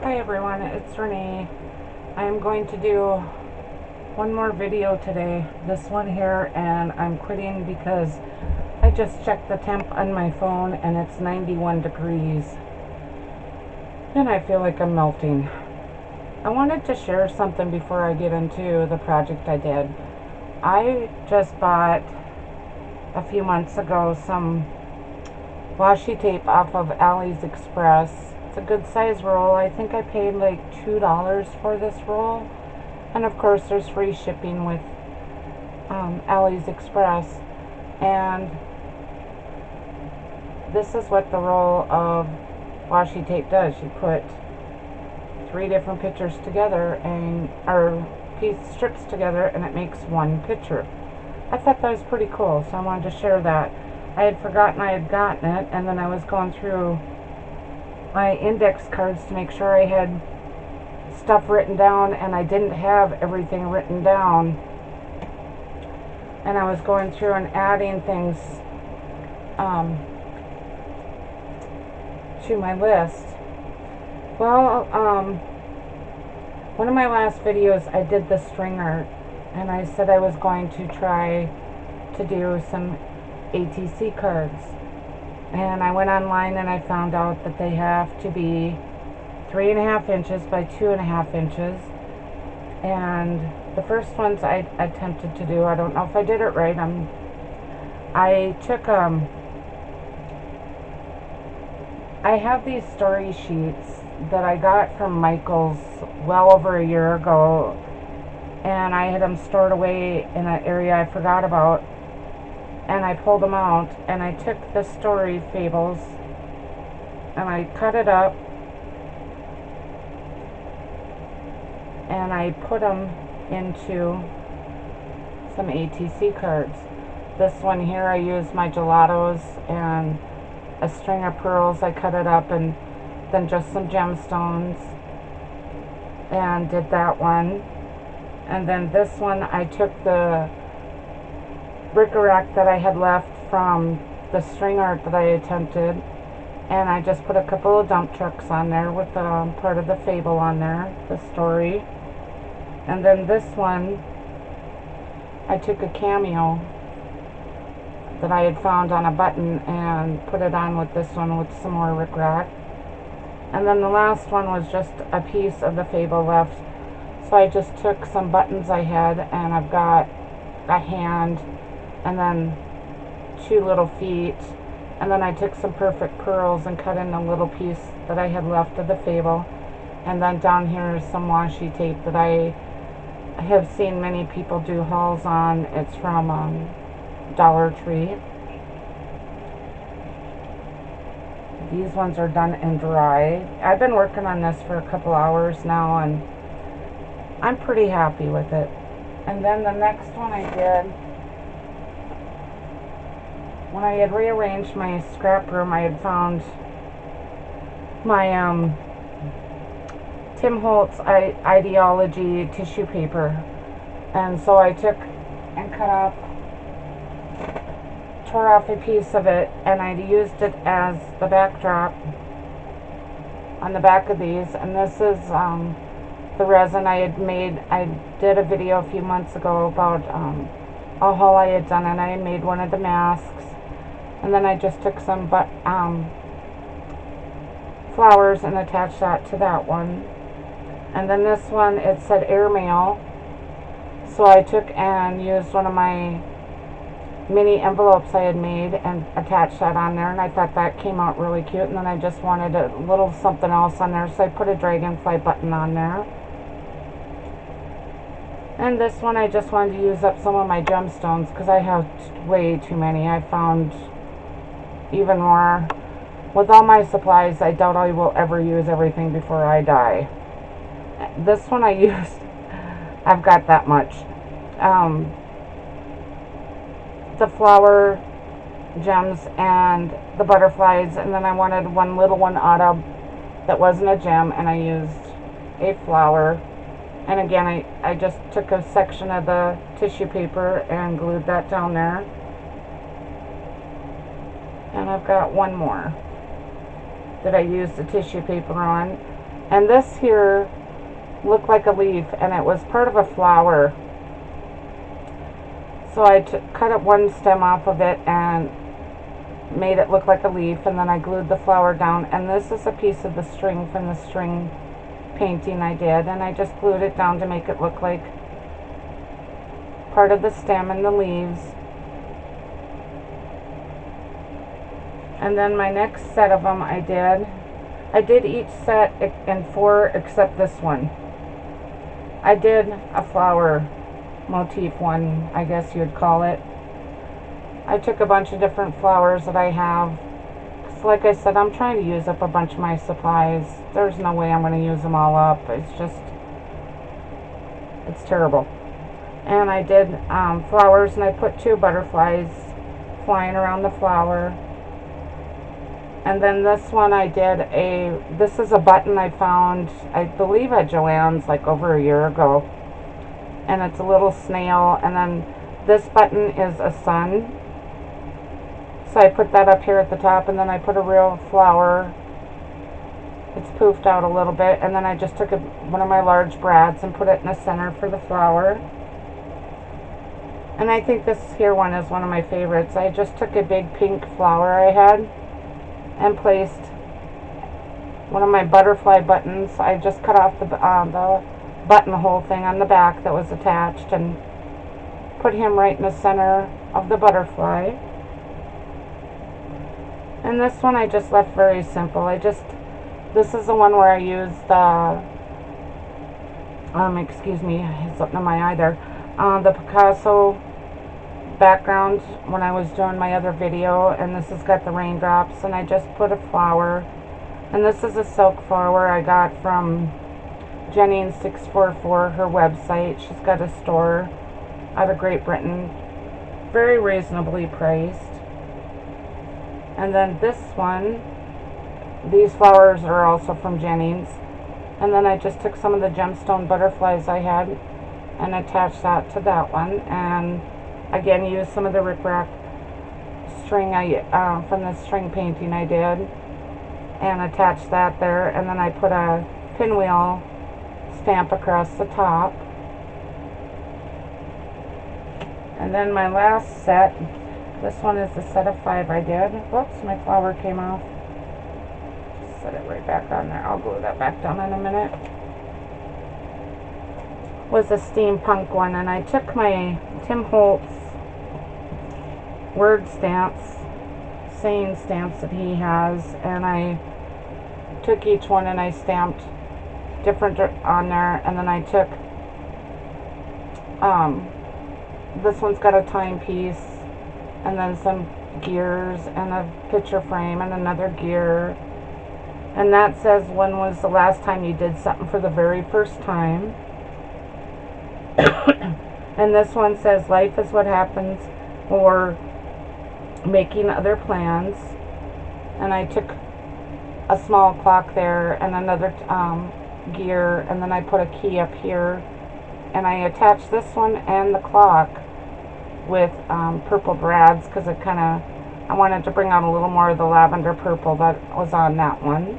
Hi everyone, it's Renee. I am going to do one more video today, this one here, and I'm quitting because I just checked the temp on my phone and it's 91 degrees and I feel like I'm melting. I wanted to share something before I get into the project I did. I just bought a few months ago some washi tape off of AliExpress. It's a good size roll. I think I paid like $2 for this roll. And of course there's free shipping with AliExpress. And this is what the roll of washi tape does. You put 3 different pictures together and or piece strips together and it makes one picture. I thought that was pretty cool, so I wanted to share that. I had forgotten I had gotten it, and then I was going through my index cards to make sure I had stuff written down, and I didn't have everything written down. And I was going through and adding things to my list. Well, one of my last videos I did the string art, and I said I was going to try to do some ATC cards, and I went online and I found out that they have to be 3.5 inches by 2.5 inches. And the first ones I attempted to do, I don't know if I did it right. I took I have these story sheets that I got from Michael's well over a year ago, and I had them stored away in an area I forgot about. And I pulled them out, and I took the story fables and I cut it up and I put them into some ATC cards. This one here, I used my gelatos and a string of pearls. I cut it up, and then just some gemstones, and did that one. And then this one, I took the bric-a-brac that I had left from the string art that I attempted, and I just put a couple of dump trucks on there with part of the fable on there, the story. And then this one, I took a cameo that I had found on a button and put it on with this one with some more ric-rac. And then the last one was just a piece of the fable left, so I just took some buttons I had, and I've got a hand and then 2 little feet, and then I took some perfect pearls and cut in a little piece that I had left of the fable. And then down here is some washi tape that I have seen many people do hauls on. It's from Dollar Tree. These ones are done and dry. I've been working on this for a couple hours now, and I'm pretty happy with it. And then the next one I did, when I had rearranged my scrap room, I had found my Tim Holtz Ideology tissue paper, and so I took and tore off a piece of it, and I used it as the backdrop on the back of these. And this is the resin I had made. I did a video a few months ago about a haul I had done, and I had made one of the masks. And then I just took some flowers and attached that to that one. And then this one, it said airmail, so I took and used one of my mini envelopes I had made and attached that on there, and I thought that came out really cute. And then I just wanted a little something else on there, so I put a dragonfly button on there. And this one, I just wanted to use up some of my gemstones because I have way too many. I found even more. With all my supplies, I doubt I will ever use everything before I die. This one I used, I've got that much. The flower gems and the butterflies, and then I wanted one little one out of that wasn't a gem, and I used a flower. And again, I just took a section of the tissue paper and glued that down there. And I've got one more that I used the tissue paper on. And this here looked like a leaf, and it was part of a flower. So I cut up one stem off of it and made it look like a leaf, and then I glued the flower down. And this is a piece of the string from the string painting I did, and I just glued it down to make it look like part of the stem and the leaves. And then my next set of them I did each set in 4 except this one. I did a flower motif one, I guess you'd call it. I took a bunch of different flowers that I have. So like I said, I'm trying to use up a bunch of my supplies. There's no way I'm going to use them all up. It's terrible. And I did flowers, and I put 2 butterflies flying around the flower. And then this one I did this is a button I found, I believe at Joann's like over a year ago. And it's a little snail, and then this button is a sun. So I put that up here at the top, and then I put a real flower. It's poofed out a little bit, and then I just took one of my large brads and put it in the center for the flower. And I think this here one is one of my favorites. I just took a big pink flower I had and placed one of my butterfly buttons. I just cut off the buttonhole thing on the back that was attached and put him right in the center of the butterfly. And this one I just left very simple. This is the one where I used the, excuse me, it's up in my eye there, the Picasso background when I was doing my other video, and this has got the raindrops, and I just put a flower. And this is a silk flower I got from Jennings644, her website. She's got a store out of Great Britain, very reasonably priced. And then this one, these flowers are also from Jennings. And then I just took some of the gemstone butterflies I had and attached that to that one, and again used some of the rickrack string from the string painting I did and attached that there. And then I put a pinwheel stamp across the top. And then my last set, this one is the set of 5 I did. Whoops, my flower came off. Just set it right back on there. I'll glue that back down in a minute. Was a steampunk one, and I took my Tim Holtz word stamps, saying stamps that he has, and I took each one and I stamped different on there. And then I took this one's got a timepiece, and then some gears, and a picture frame, and another gear. And that says, when was the last time you did something for the very first time? And this one says, life is what happens, or making other plans. And I took a small clock there and another gear, and then I put a key up here, and I attached this one and the clock with purple brads, because I wanted to bring out a little more of the lavender purple that was on that one.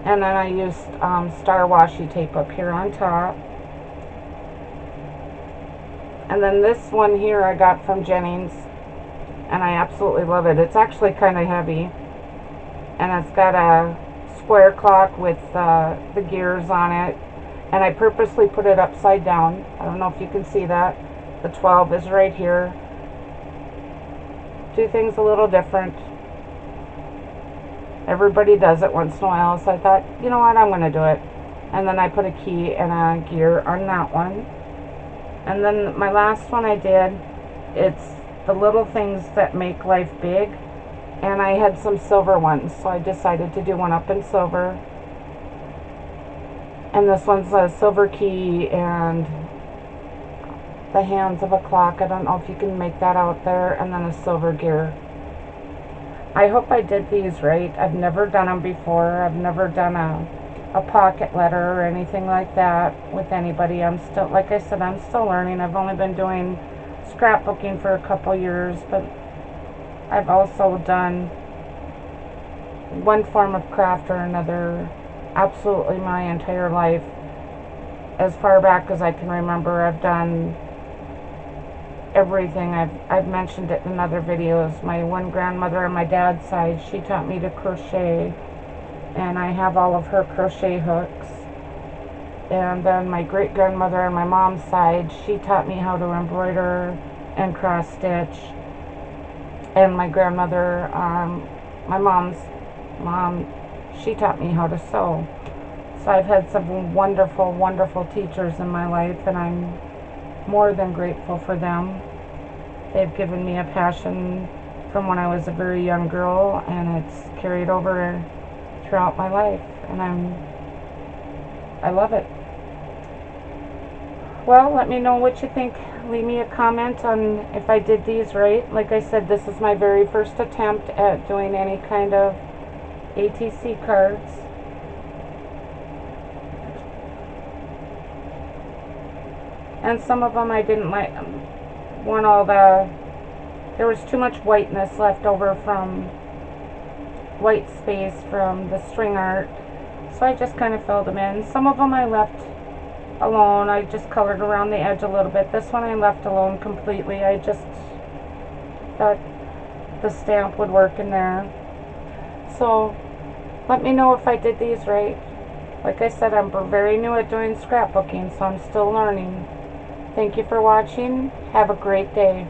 And then I used star washi tape up here on top. And then this one here I got from Jennings, and I absolutely love it. It's actually kind of heavy, and it's got a square clock with the gears on it, and I purposely put it upside down. I don't know if you can see that. The 12 is right here. Do things a little different. Everybody does it once in a while, so I thought, you know what, I'm going to do it. And then I put a key and a gear on that one. And then my last one I did, it's the little things that make life big. And I had some silver ones, so I decided to do one up in silver. And this one's a silver key and the hands of a clock. I don't know if you can make that out there. And then a silver gear. I hope I did these right. I've never done them before. I've never done a pocket letter or anything like that with anybody. I'm still, like I said, I'm still learning. I've only been doing scrapbooking for a couple years, but I've also done one form of craft or another absolutely my entire life. As far back as I can remember, I've done everything. I've mentioned it in other videos. My one grandmother on my dad's side, she taught me to crochet, and I have all of her crochet hooks. And then my great grandmother on my mom's side, she taught me how to embroider and cross stitch. And my grandmother, my mom's mom, she taught me how to sew. So I've had some wonderful, wonderful teachers in my life, and I'm more than grateful for them. They've given me a passion from when I was a very young girl, and it's carried over throughout my life, and I love it. Well, let me know what you think. Leave me a comment on if I did these right. Like I said, this is my very first attempt at doing any kind of ATC cards. And some of them I didn't like, want all the, there was too much whiteness left over from, white space from the string art. So I just kind of filled them in. Some of them I left alone. I just colored around the edge a little bit. This one I left alone completely. I just thought the stamp would work in there. So let me know if I did these right. Like I said, I'm very new at doing scrapbooking, so I'm still learning. Thank you for watching. Have a great day.